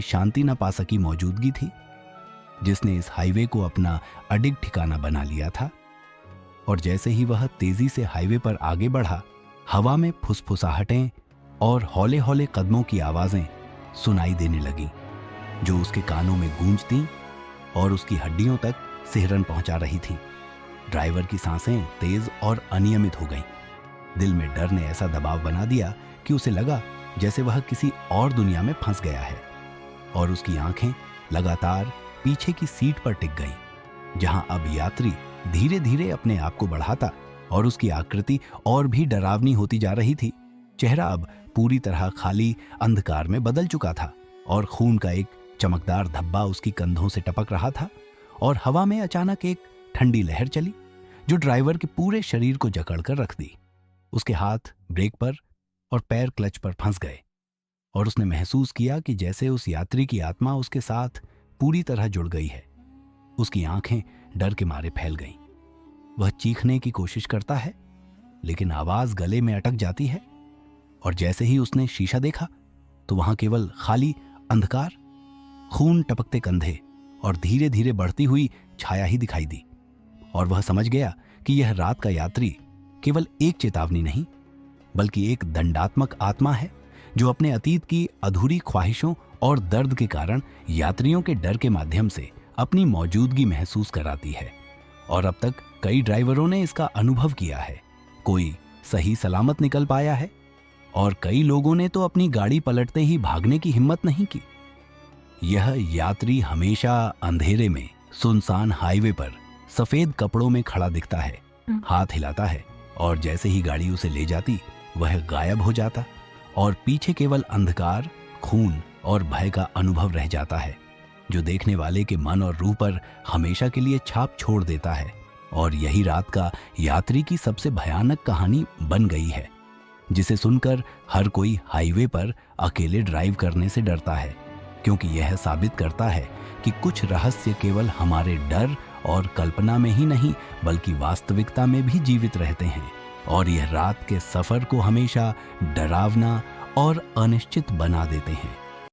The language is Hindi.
शांति न पा सकी मौजूदगी थी, जिसने इस हाईवे को अपना अडिग ठिकाना बना लिया था। और जैसे ही वह तेजी से हाईवे पर आगे बढ़ा, हवा में फुसफुसाहटें और हौले हौले कदमों की आवाजें सुनाई देने लगीं, जो उसके कानों में गूंजती और उसकी हड्डियों तक सिहरन पहुंचा रही थीं। ड्राइवर की सांसें तेज और अनियमित हो गईं। दिल में डर ने ऐसा दबाव बना दिया कि उसे लगा जैसे वह किसी और दुनिया में फंस गया है, और उसकी आंखें लगातार पीछे की सीट पर टिक गईं, जहां अब यात्री धीरे धीरे अपने आप को बढ़ाता और उसकी आकृति और भी डरावनी होती जा रही थी। चेहरा अब पूरी तरह खाली अंधकार में बदल चुका था और खून का एक चमकदार धब्बा उसकी कंधों से टपक रहा था। और हवा में अचानक एक ठंडी लहर चली, जो ड्राइवर के पूरे शरीर को जकड़ कर रख दी। उसके हाथ ब्रेक पर और पैर क्लच पर फंस गए, और उसने महसूस किया कि जैसे उस यात्री की आत्मा उसके साथ पूरी तरह जुड़ गई है। उसकी आंखें डर के मारे फैल गईं। वह चीखने की कोशिश करता है, लेकिन आवाज गले में अटक जाती है। और जैसे ही उसने शीशा देखा, तो वहां केवल खाली अंधकार, खून टपकते कंधे और धीरे धीरे बढ़ती हुई छाया ही दिखाई दी। और वह समझ गया कि यह रात का यात्री केवल एक चेतावनी नहीं, बल्कि एक दंडात्मक आत्मा है, जो अपने अतीत की अधूरी ख्वाहिशों और दर्द के कारण यात्रियों के डर के माध्यम से अपनी मौजूदगी महसूस कराती है। और अब तक कई ड्राइवरों ने इसका अनुभव किया है। कोई सही सलामत निकल पाया है, और कई लोगों ने तो अपनी गाड़ी पलटते ही भागने की हिम्मत नहीं की। यह यात्री हमेशा अंधेरे में सुनसान हाईवे पर सफेद कपड़ों में खड़ा दिखता है, हाथ हिलाता है, और जैसे ही गाड़ी उसे ले जाती, वह गायब हो जाता, और पीछे केवल अंधकार, खून और भय का अनुभव रह जाता है, जो देखने वाले के मन और रूह पर हमेशा के लिए छाप छोड़ देता है। और यही रात का यात्री की सबसे भयानक कहानी बन गई है, जिसे सुनकर हर कोई हाईवे पर अकेले ड्राइव करने से डरता है, क्योंकि यह साबित करता है कि कुछ रहस्य केवल हमारे डर और कल्पना में ही नहीं, बल्कि वास्तविकता में भी जीवित रहते हैं। और यह रात के सफर को हमेशा डरावना और अनिश्चित बना देते हैं।